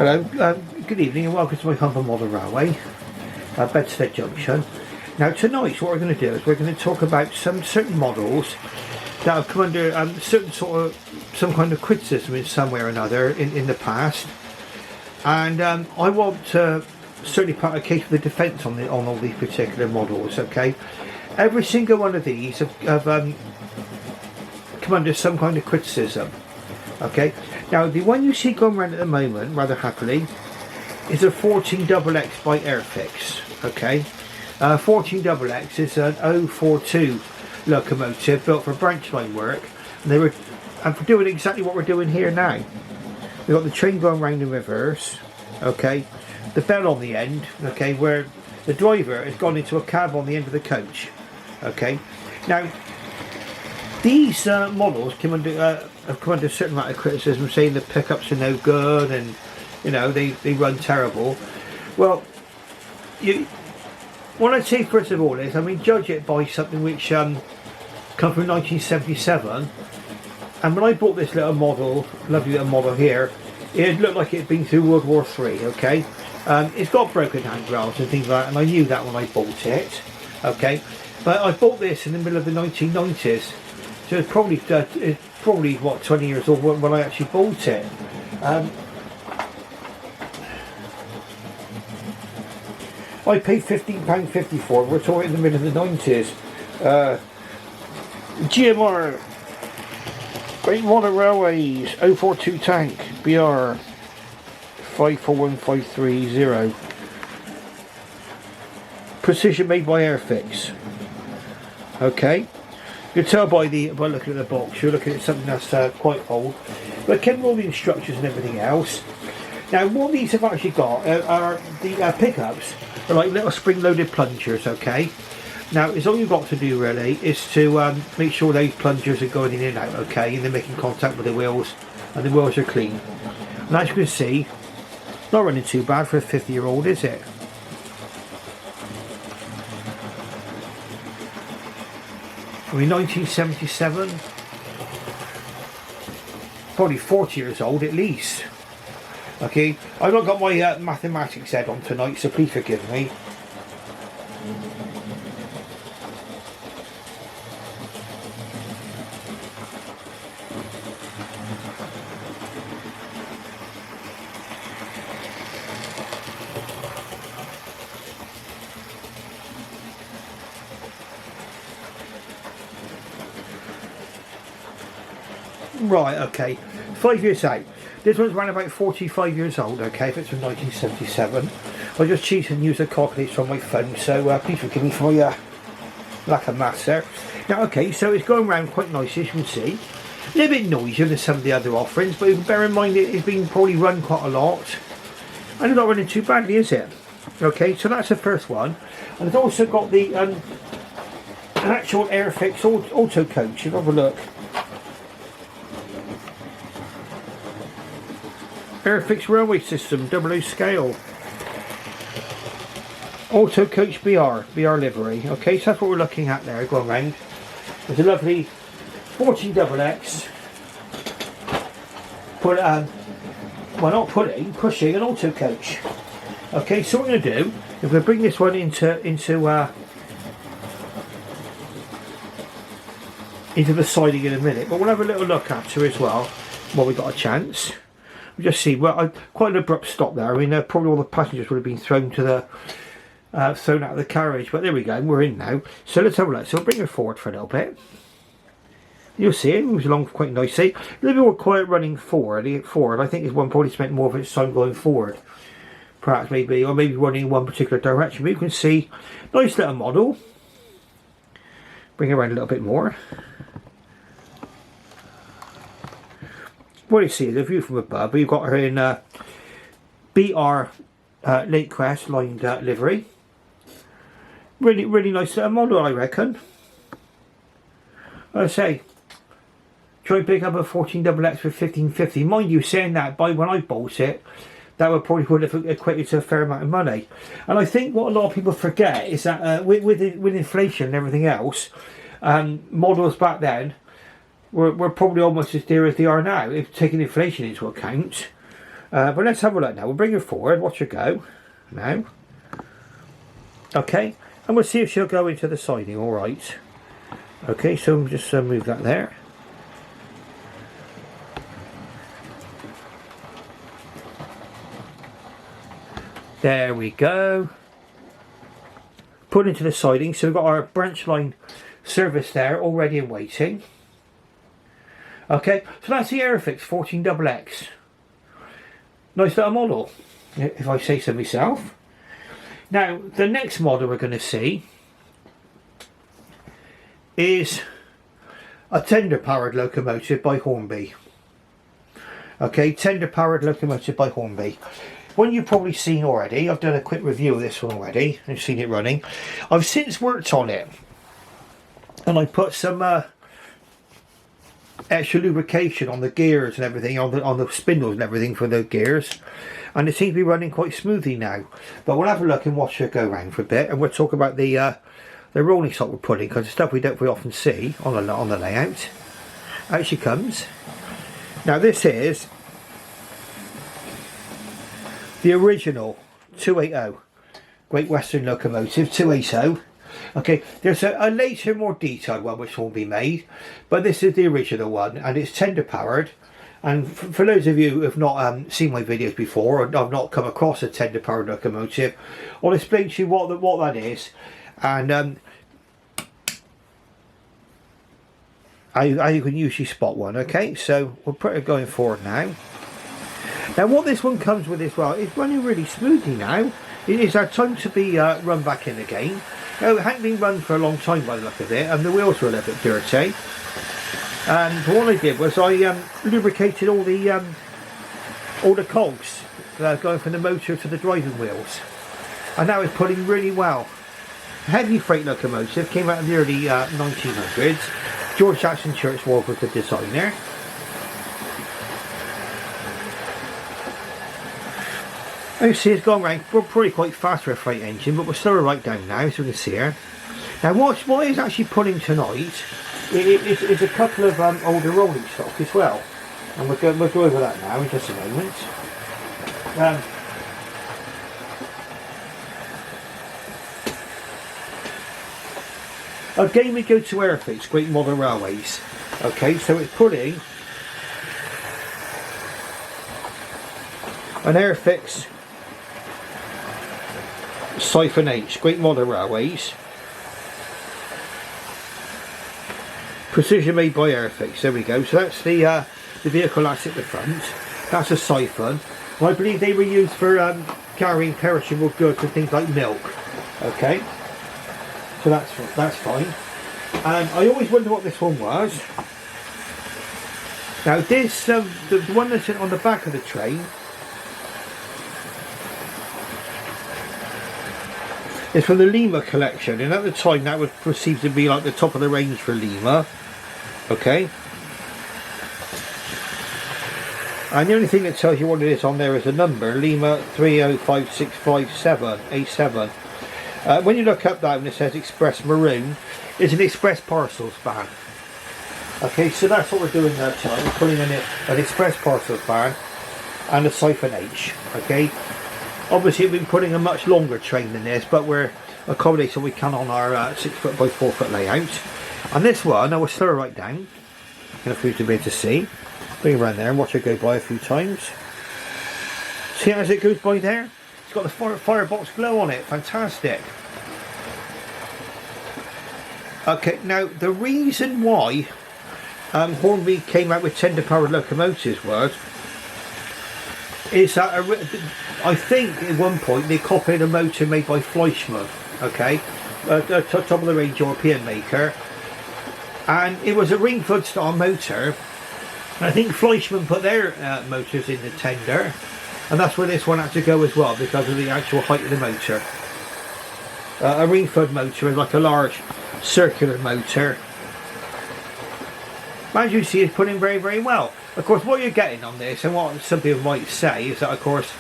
Hello, good evening and welcome to my Humber Model Railway, Bedstead Junction. Now tonight what we're going to do is we're going to talk about some certain models that have come under some kind of criticism in some way or another in the past, and I want to certainly put a case for the defence on all these particular models. Okay, every single one of these have come under some kind of criticism. Okay, now the one you see going around at the moment rather happily is a 14XX by Airfix. Okay, 14XX is an 042 locomotive built for branch line work, and for doing exactly what we're doing here now. We've got the train going round in reverse. Okay, the bell on the end. Okay, where the driver has gone into a cab on the end of the coach. Okay, now these models have come under a certain amount of criticism, saying the pickups are no good and they run terrible. Well, what I'd say first of all is, judge it by something which come from 1977. And when I bought this little model, lovely little model here, it looked like it had been through World War III. Okay, it's got broken handrails and things like that, and I knew that when I bought it. Okay, but I bought this in the middle of the 1990s. So it's probably what, 20 years old when I actually bought it. I paid £15.50 for it. We're talking in the middle of the 90s. GMR Great Modern Railways 042 tank BR 541530. Precision made by Airfix. Okay. You can tell by looking at the box, you're looking at something that's quite old. But it came with all the instructions and everything else. Now, what these have actually got are the pickups are like little spring-loaded plungers. Okay. Now, it's all you've got to do really is to make sure those plungers are going in and out. Okay, and they're making contact with the wheels, and the wheels are clean. And as you can see, not running too bad for a 50-year-old, is it? 1977, probably 40 years old at least. Okay, I've not got my mathematics head on tonight, so please forgive me. Right, okay, 5 years out. This one's around about 45 years old, okay, if it's from 1977. I just cheated and used a calculator from my phone, so please forgive me for my lack of maths there. Now, okay, so it's going around quite nicely, as you can see. A little bit noisier than some of the other offerings, but you can bear in mind it's been probably run quite a lot. And it's not running too badly, is it? Okay, so that's the first one. And it's also got the an actual Airfix auto coach. Have a look. Airfix railway system, 00 scale. Auto coach BR livery. Okay, so that's what we're looking at there, going round. There's a lovely 14XX. Pushing an auto coach. Okay, so what we're going to do, we're going to bring this one into the siding in a minute, but we'll have a little look at her as well while we've got a chance. We just see, well, quite an abrupt stop there. Probably all the passengers would have been thrown out of the carriage, but there we go, we're in now. So let's have a look. So we'll bring her forward for a little bit. You'll see it moves along quite nicely. A little bit more quiet running forward. I think this one probably spent more of its time going forward, perhaps, maybe running in one particular direction. But you can see, nice little model. Bring her around a little bit more. What you see is a view from above, but you've got her in BR Lake Crest lined livery. Really, really nice little model, I reckon. I say, try pick up a 14XX for 15.50. Mind you, saying that, by when I bought it, that would have equated to a fair amount of money. And I think what a lot of people forget is that with inflation and everything else, models back then were probably almost as dear as they are now, if taking inflation into account. But let's have a look now. We'll bring her forward, watch her go now. Okay, and we'll see if she'll go into the siding, alright. Okay, so just move that there. There we go. Put into the siding, so we've got our branch line service there, all ready and waiting. Okay, so that's the Airfix 14XX. Nice little model, if I say so myself. Now, the next model we're going to see is a tender-powered locomotive by Hornby. Okay, tender-powered locomotive by Hornby. One you've probably seen already. I've done a quick review of this one already. I've seen it running. I've since worked on it, and I put some extra lubrication on the gears and everything, on the spindles and everything for the gears, and it seems to be running quite smoothly now. But we'll have a look and watch her go around for a bit, and we'll talk about the rolling stock we're putting, because it's stuff we don't very often see on the layout. Out she comes. Now this is the original 280 Great Western locomotive 280. Okay, there's a later, more detailed one which will be made, but this is the original one, and it's tender powered. And for those of you who have not seen my videos before, or have not come across a tender powered locomotive, I'll explain to you what that is, and how you can usually spot one. Okay, so we'll put it going forward now. Now what this one comes with as well, it's running really smoothly now. It is our time to be run back in again. Now, it hadn't been run for a long time by the look of it, and the wheels were a little bit dirty. And what I did was I lubricated all the cogs going from the motor to the driving wheels, and now it's pulling really well. Heavy freight locomotive, came out in the early 1900s. George Jackson Churchward was the designer. You see it's gone round, we're probably quite fast for a freight engine, but we'll slow her right down now so we can see her. Now what is actually pulling tonight is a couple of older rolling stock as well, and we'll go over that now in just a moment. Again we go to Airfix, Great Modern Railways. Okay, so it's pulling an Airfix Siphon H, Great Modern Railways. Precision made by Airfix, there we go. So that's the vehicle that's at the front. That's a siphon. Well, I believe they were used for carrying perishable goods and things like milk. Okay, so that's fine. And I always wonder what this one was. Now this, the one that's on the back of the train, it's from the Lima collection, and at the time that was perceived to be like the top of the range for Lima. Okay. And the only thing that tells you what it is on there is a number, Lima 305657 A7. When you look up that and it says Express Maroon, it's an express parcels van. Okay, so that's what we're doing there tonight. We're putting in an express parcels van and a Siphon H. Okay. Obviously we've been putting a much longer train than this, but we're accommodating what we can on our 6 foot by 4 foot layout. And this one, I will slow her right down, enough for you to be able to see. Bring it around there and watch it go by a few times. See as it goes by there? It's got the firebox glow on it, fantastic. Okay, now the reason why Hornby came out with tender powered locomotives is that I think at one point they copied a motor made by Fleischmann, okay, a top of the range European maker, and it was a Ringfoot style motor. I think Fleischmann put their motors in the tender, and that's where this one had to go as well because of the actual height of the motor. A Ringfoot motor is like a large circular motor. As you see, it's put in very, very well. Of course, what you're getting on this, and what some people might say, is that of course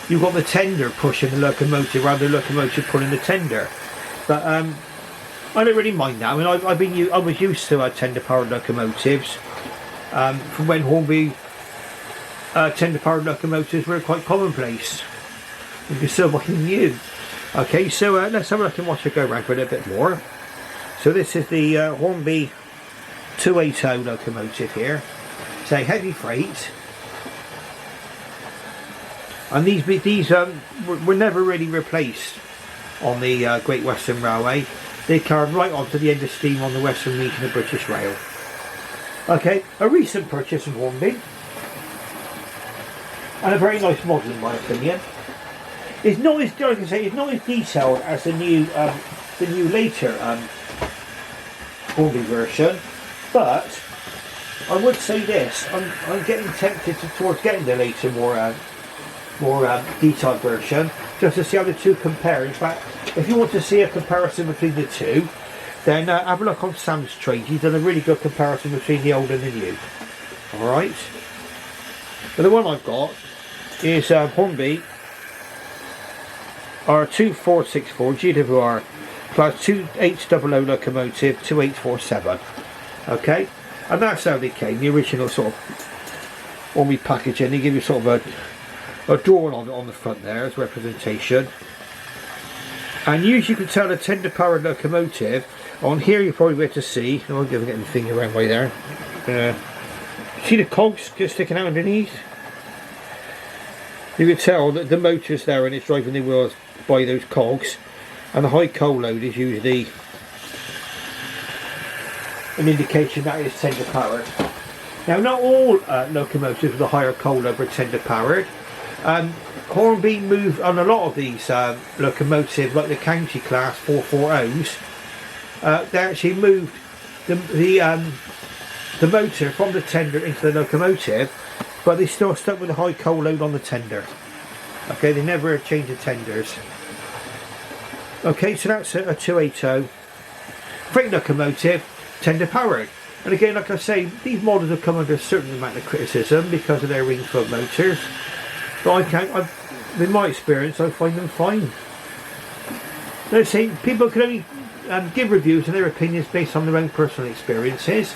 you've got the tender pushing the locomotive rather than the locomotive pulling the tender. But I don't really mind that. I mean, I was used to tender powered locomotives from when Hornby tender powered locomotives were quite commonplace. You can still buy them new. Okay, so let's have a look and watch it go around for a little bit more. So this is the Hornby 280 locomotive here. Say heavy freight. And these were never really replaced on the Great Western Railway. They carried right on to the end of steam on the Western Region of British Rail. Okay, a recent purchase from Hornby. And a very nice model in my opinion. It's not as, like I say, it's not as detailed as the new later Hornby version, but I would say this: I'm getting tempted towards getting the later, more detailed version, just to see how the two compare. In fact, if you want to see a comparison between the two, then have a look on Sam's Trade. He's done a really good comparison between the old and the new. All right. But the one I've got is Hornby R2464 GWR class 2800 locomotive 2847. Okay, and that's how they came. The original sort of Hornby packaging. They give you sort of a drawing on the front there as representation. And usually you can tell a tender powered locomotive. On here you're probably able to see. I'm going to get the finger around way there. See the cogs just sticking out underneath? You can tell that the motor's there and it's driving the wheels by those cogs, and the high coal load is usually an indication that it's tender powered. Now, not all locomotives with a higher coal load are tender powered. Hornby moved on a lot of these locomotives, like the county class 440s. They actually moved the motor from the tender into the locomotive, but they still stuck with a high coal load on the tender. Okay, they never changed the tenders. Okay, so that's a 280 freight locomotive, tender powered. And again, like I say, these models have come under a certain amount of criticism because of their ring front motors. But in my experience, I find them fine. Let's say people can only give reviews and their opinions based on their own personal experiences.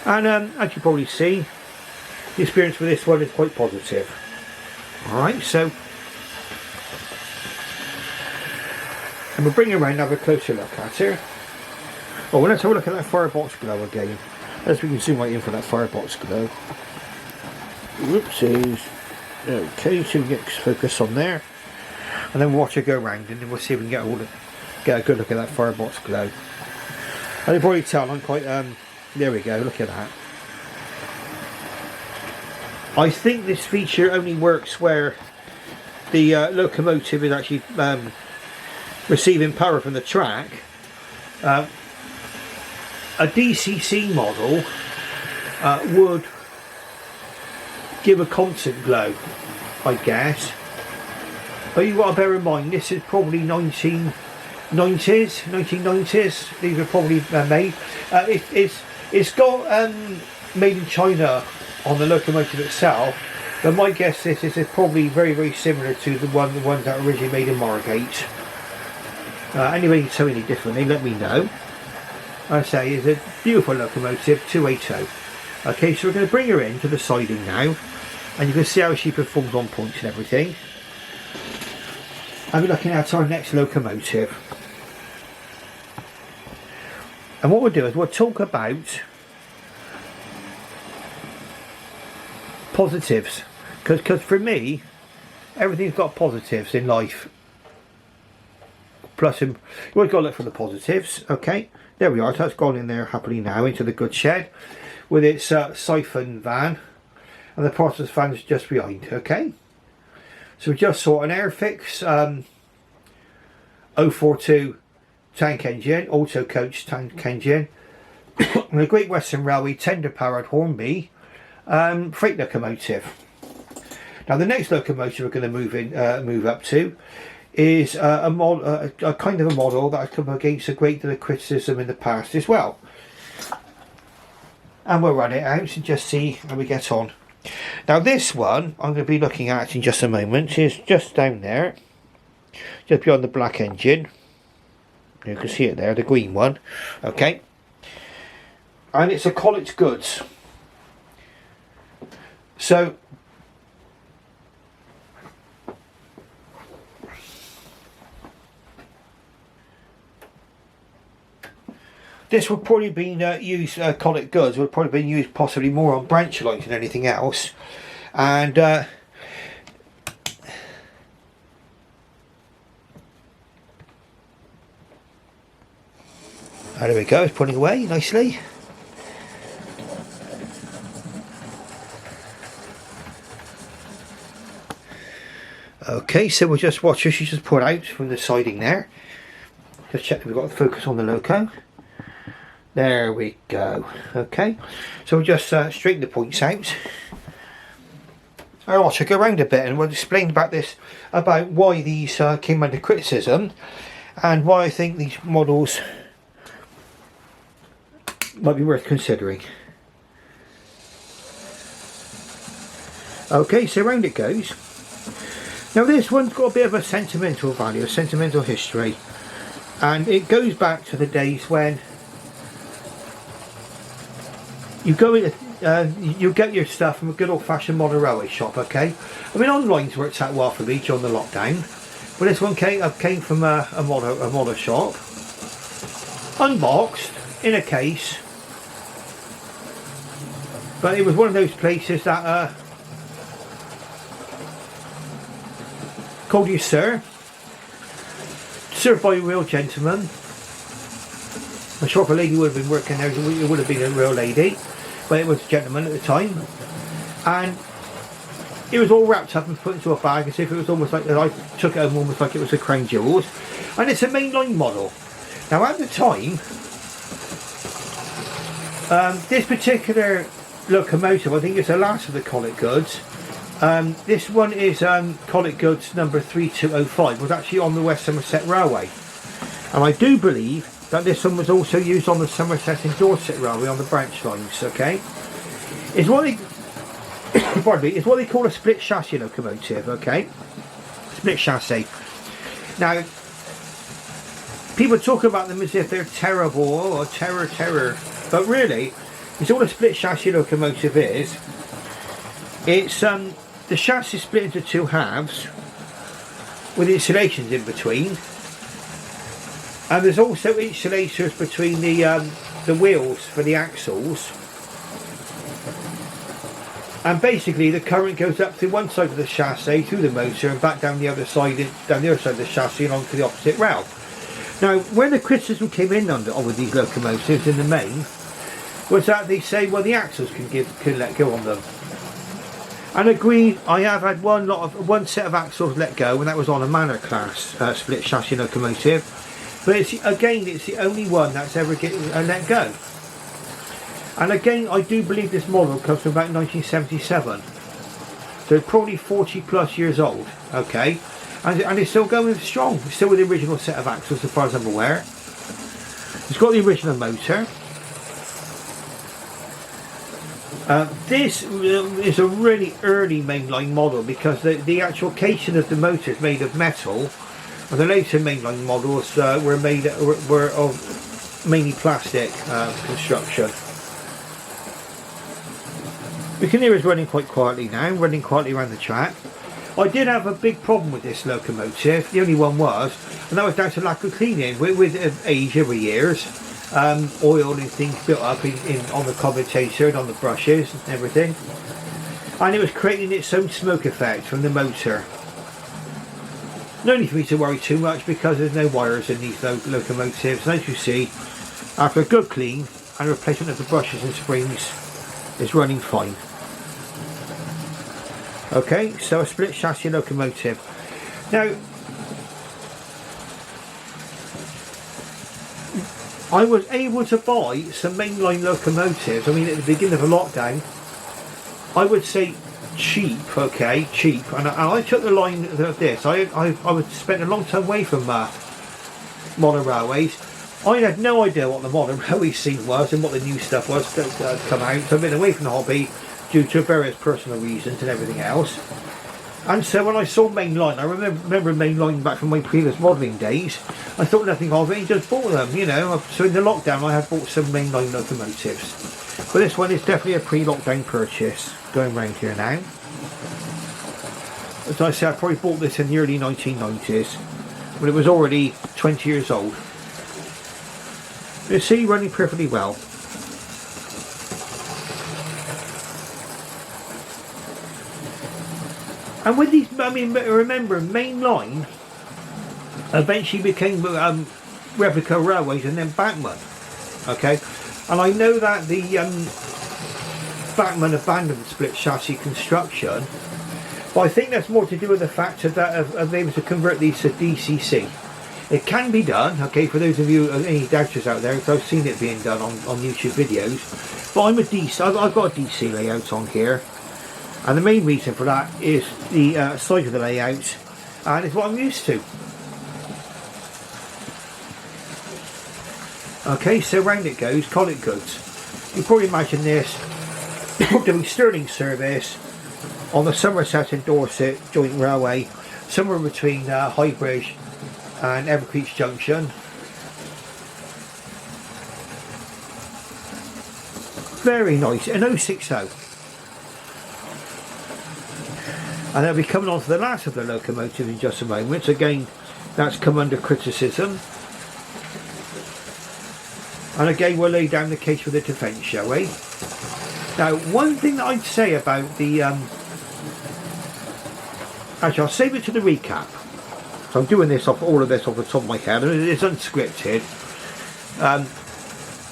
And as you probably see, the experience with this one is quite positive. Alright, so and we'll bring it around and have a closer look at her. Oh, well, let's have a look at that firebox glow again. As we can zoom right in for that firebox glow. Whoopsies. Okay, so we get focus on there. And then we'll watch her go round and then we'll see if we can get a good look at that firebox glow. And you'll probably tell I'm quite, there we go, look at that. I think this feature only works where the locomotive is actually receiving power from the track. A DCC model would give a constant glow, I guess. But you've got to bear in mind, this is probably 1990s. These were probably made. It's got made in China on the locomotive itself. But my guess is this is probably very, very similar to the ones that were originally made in Margate. Anyway, you tell me any differently, let me know. I say, it's a beautiful locomotive, 280. Okay, so we're going to bring her into the siding now, and you can see how she performs on points and everything. And we're looking at our next locomotive. And what we'll do is we'll talk about positives, because for me, everything's got positives in life. Plus, you've always got to look for the positives. Okay, there we are. So that's gone in there happily now into the goods shed with its siphon van, and the process van is just behind. Okay, so we just saw an Airfix 042 tank engine, auto coach tank engine, and a Great Western Railway tender powered Hornby freight locomotive. Now the next locomotive we're going to move up to is a kind of a model that has come against a great deal of criticism in the past as well. And we'll run it out and just see how we get on. Now this one I'm going to be looking at in just a moment is just down there, just beyond the black engine. You can see it there, the green one. Okay, and it's a Collett Goods. So this would probably been used, Collett Goods would probably been used possibly more on branch lines than anything else. And there we go, it's pulling away nicely. Okay, so we'll just watch her. She's just pulled out from the siding there. Just check that we've got the focus on the loco. There we go. Okay, so we'll just straighten the points out. I'll also go around a bit and we'll explain about this, about why these came under criticism and why I think these models might be worth considering. Okay, so round it goes. Now this one's got a bit of a sentimental value, a sentimental history, and it goes back to the days when you go in, you get your stuff from a good old-fashioned modern railway shop. Okay, I mean online's worked out well for me during the lockdown, but this one came from a model shop, unboxed in a case. But it was one of those places that called you sir, served by a real gentleman. I'm sure if a lady would have been working there, it would have been a real lady, but it was a gentleman at the time. And it was all wrapped up and put into a bag as if it was almost like, I took it home almost like it was a crown jewels. And it's a mainline model. Now at the time, this particular locomotive, I think it's the last of the Collett Goods. This one is Collett Goods number 3205, was actually on the West Somerset Railway. And I do believe that this one was also used on the Somerset and Dorset Railway on the branch lines, okay? It's what they, pardon me, it's what they call a split chassis locomotive, okay? Split chassis. Now, people talk about them as if they're terrible or terror, but really, it's all a split chassis locomotive is. It's the chassis split into two halves with insulations in between, and there's also insulators between the wheels for the axles, and basically the current goes up through one side of the chassis through the motor and back down the other side of the chassis and onto the opposite rail. Now where the criticism came in on with these locomotives in the main was that they say, well, the axles can let go on them. And agreed, I have had one set of axles let go, and that was on a Manor class split chassis locomotive. But it's the only one that's ever let go. And again, I do believe this model comes from about 1977. So it's probably 40 plus years old, okay? And it's still going strong. It's still with the original set of axles as far as I'm aware. It's got the original motor. This is a really early mainline model because the actual casing of the motor is made of metal, and the later mainline models were of mainly plastic construction. We can hear us running quite quietly now, running quietly around the track. I did have a big problem with this locomotive, the only one was, and that was down to lack of cleaning with age over years. Oil and things built up on the commutator and on the brushes and everything, and it was creating its own smoke effect from the motor. No need for me to worry too much because there's no wires in these locomotives, and as you see, after a good clean and replacement of the brushes and springs, it's running fine. Okay, so a split chassis locomotive. Now I was able to buy some mainline locomotives. I mean, at the beginning of a lockdown, I would say cheap, okay, cheap. And I took the line of this. I was spent a long time away from modern railways. I had no idea what the modern railway scene was and what the new stuff was that had come out. So I've been away from the hobby due to various personal reasons and everything else. And so when I saw Mainline, I remember Mainline back from my previous modelling days. I thought nothing of it and just bought them, you know. So in the lockdown I had bought some Mainline locomotives. But this one is definitely a pre-lockdown purchase. Going round here now. As I say, I probably bought this in the early 1990s, when it was already 20 years old. You see, running perfectly well. And with these, I mean, remember, Mainline eventually became replica railways and then Bachmann. Okay, and I know that the Bachmann abandoned split chassis construction, but I think that's more to do with the fact of able to convert these to DCC. It can be done, okay, for those of you, any doubters out there, because I've seen it being done on YouTube videos. But I'm a DC, I've got a DC layout on here, and the main reason for that is the size of the layout, and it's what I'm used to. Okay, so round it goes, Collett Goods. You probably imagine this doing Stirling service on the Somerset and Dorset joint railway, somewhere between Highbridge and Evercreech Junction. Very nice, an 060. And they'll be coming on to the last of the locomotives in just a moment. Again, that's come under criticism. And again, we'll lay down the case for the defence, shall we? Now, one thing that I'd say about the... actually, I'll save it to the recap. So I'm doing this all of this off the top of my head, and it's unscripted.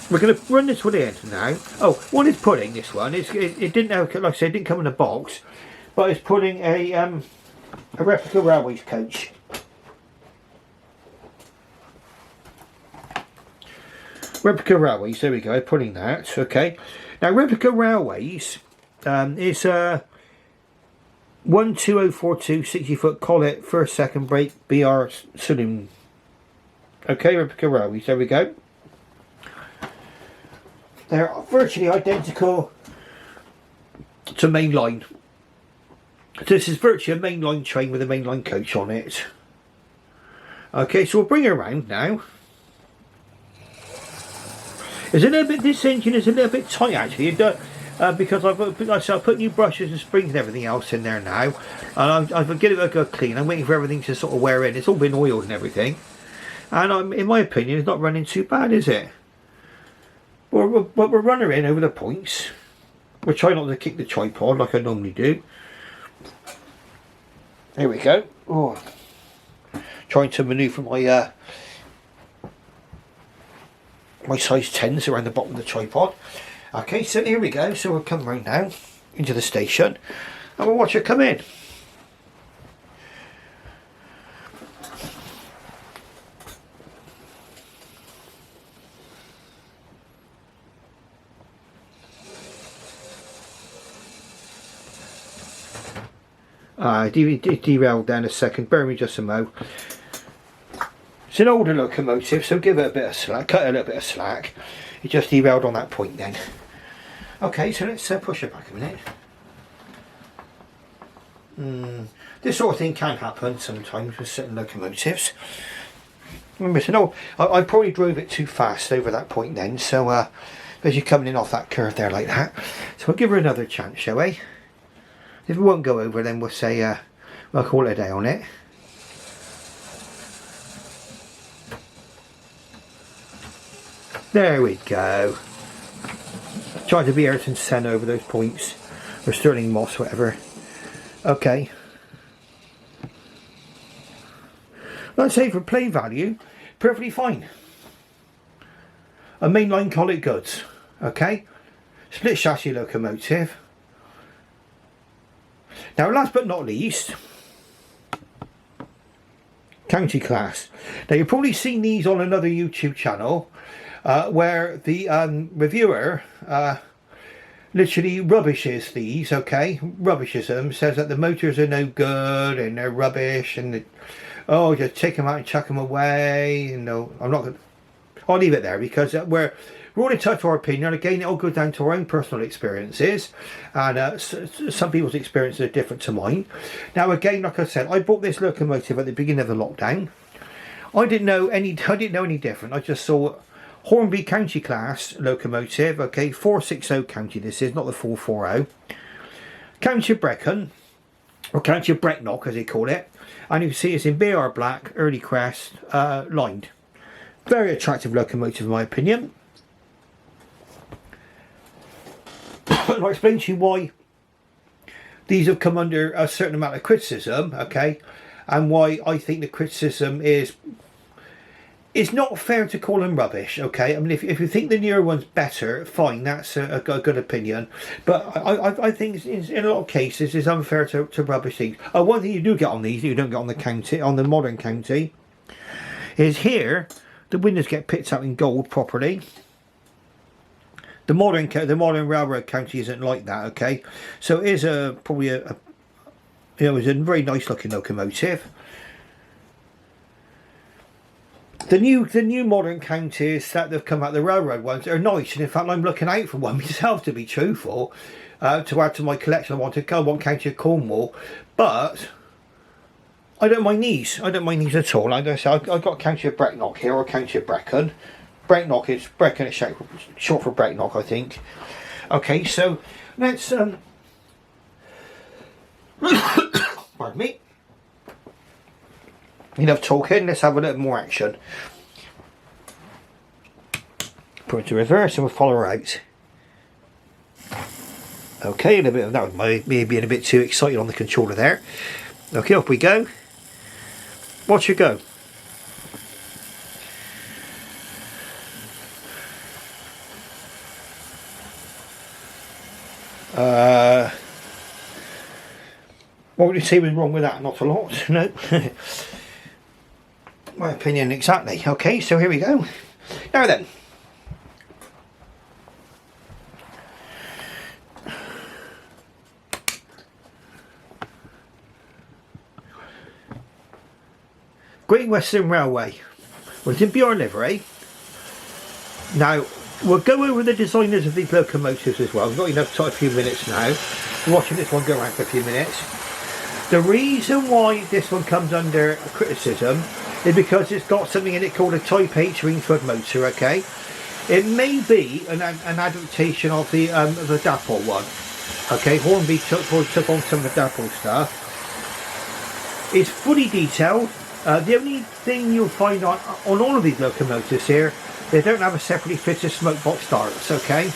We're going to run this one in now. Oh, what is putting this one? It didn't have, like I said, it didn't come in a box, but it's putting a replica railways coach. Replica railways, there we go, putting that, okay. Now, replica railways is 12042 60-foot collet, first, second brake, BR saloon. Okay, replica railways, there we go. They're virtually identical to Mainline. This is virtually a Mainline train with a Mainline coach on it. Okay, so we'll bring it around now. It's a little bit, this engine is a little bit tight actually, because I've put new brushes and springs and everything else in there now, and I've given it a good clean. I'm waiting for everything to sort of wear in. It's all been oiled and everything, and in my opinion, it's not running too bad, is it? But we're running in over the points. We're trying not to kick the tripod like I normally do. There we go. Oh, trying to manoeuvre my my size 10s around the bottom of the tripod. Okay, so here we go. So we'll come round now into the station and we'll watch it come in. Derailed down a second, bear me just a mo. It's an older locomotive, so give it a bit of slack, cut a little bit of slack. It just derailed on that point then. Okay, so let's push it back a minute. This sort of thing can happen sometimes with certain locomotives. Remember, so I probably drove it too fast over that point then, so as you're coming in off that curve there like that. So we'll give her another chance, shall we? If it won't go over, then we'll say we'll call it a day on it. There we go. Try to be Ayrton Senna over those points, or Sterling Moss, whatever. Okay. Let's say for play value, perfectly fine. A Mainline Collett Goods. Okay. Split chassis locomotive. Now, last but not least, county class. Now, you've probably seen these on another YouTube channel where the reviewer literally rubbishes these, okay? Rubbishes them, says that the motors are no good and they're rubbish and oh, just take them out and chuck them away. No, I'm not going to. I'll leave it there because we're all entitled to our opinion. Again, it all goes down to our own personal experiences, and some people's experiences are different to mine. Now, again, like I said, I bought this locomotive at the beginning of the lockdown. I didn't know any different. I just saw Hornby county class locomotive. Okay, 460 county. This is not the 440. County of Brecon, or County of Brecknock as they call it, and you can see it's in BR black, early crest, lined. Very attractive locomotive in my opinion. And I'll explain to you why these have come under a certain amount of criticism, okay, and why I think the criticism is not fair to call them rubbish, okay. I mean, if you think the newer one's better, fine, that's a good opinion, but I think in a lot of cases it's unfair to rubbish things. One thing you do get on these, you don't get on the county, on the modern county, is here the windows get picked up in gold properly. The modern railroad county isn't like that, okay. So it is probably a it's a very nice looking locomotive. The new modern counties that have come out, the railroad ones, are nice, and in fact I'm looking out for one myself, to be truthful, to add to my collection. I want County of Cornwall, but I don't mind these. I don't mind these at all. Like I say, I've got County of Brecknock here, or County of Brecon. Brecknock is short for Brecknock, I think. Okay, so let's pardon me. Enough talking, let's have a little more action. Put it to reverse and we'll follow her out. Okay, a little bit of that was me being a bit too excited on the controller there. Okay, off we go. Watch her go. What would you say was wrong with that? Not a lot, no. My opinion exactly. Okay, so here we go. Now then. Great Western Railway. Well, it's in BR livery. Now, we'll go over the designers of these locomotives as well. We've got enough time, a few minutes now. We're watching this one go around for a few minutes. The reason why this one comes under criticism is because it's got something in it called a Type H Wingfoot motor, okay? It may be an adaptation of the Dapple one, okay? Hornby took on some of the Dapple stuff. It's fully detailed. The only thing you'll find on all of these locomotives here, they don't have a separately fitted smoke box darts, okay?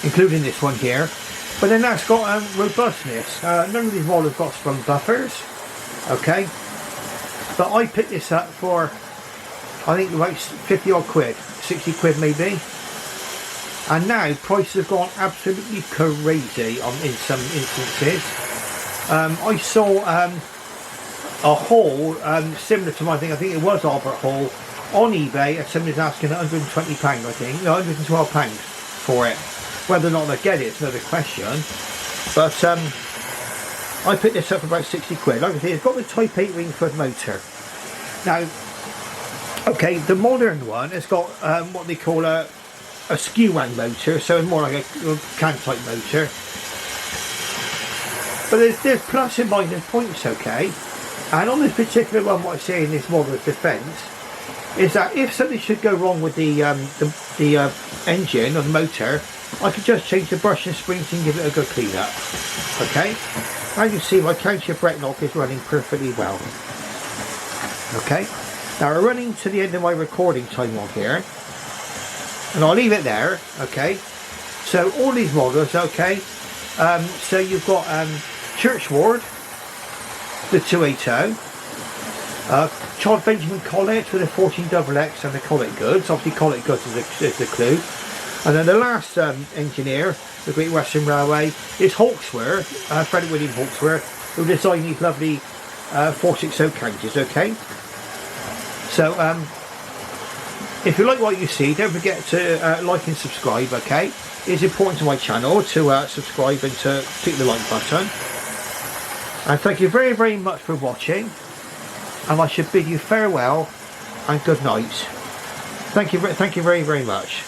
Including this one here. But then that's got robustness. None of these models have got sprung buffers, okay? But I picked this up for, I think about 50 odd quid, 60 quid maybe. And now prices have gone absolutely crazy in some instances. I saw a haul similar to my thing, I think it was Albert Hall, on eBay, and somebody's asking £120, I think, no, £112 for it. Whether or not they get it is another question. But I picked this up for about 60 quid. Like I say, it's got the Type 8 Wingfoot motor. Now, okay, the modern one has got what they call a skew-wang motor, so it's more like a can type motor. But there's plus and minus points, okay? And on this particular one, what I say in this model of defence is that if something should go wrong with the engine or the motor, I could just change the brush and springs and give it a good clean up. Okay? As you see, my County of Brecknock is running perfectly well. Okay? Now we're running to the end of my recording time on here. And I'll leave it there. Okay? So all these models, okay? So you've got Churchward, the 280. Charles Benjamin Collett with a 14XX and the Collett Goods. Obviously Collett Goods is the clue. And then the last engineer, the Great Western Railway, is Hawksworth, Frederick William Hawksworth, who designed these lovely 460 counties, okay? So, if you like what you see, don't forget to like and subscribe, okay? It's important to my channel to subscribe and to click the like button. And thank you very, very much for watching. And I should bid you farewell and good night. Thank you very, very much.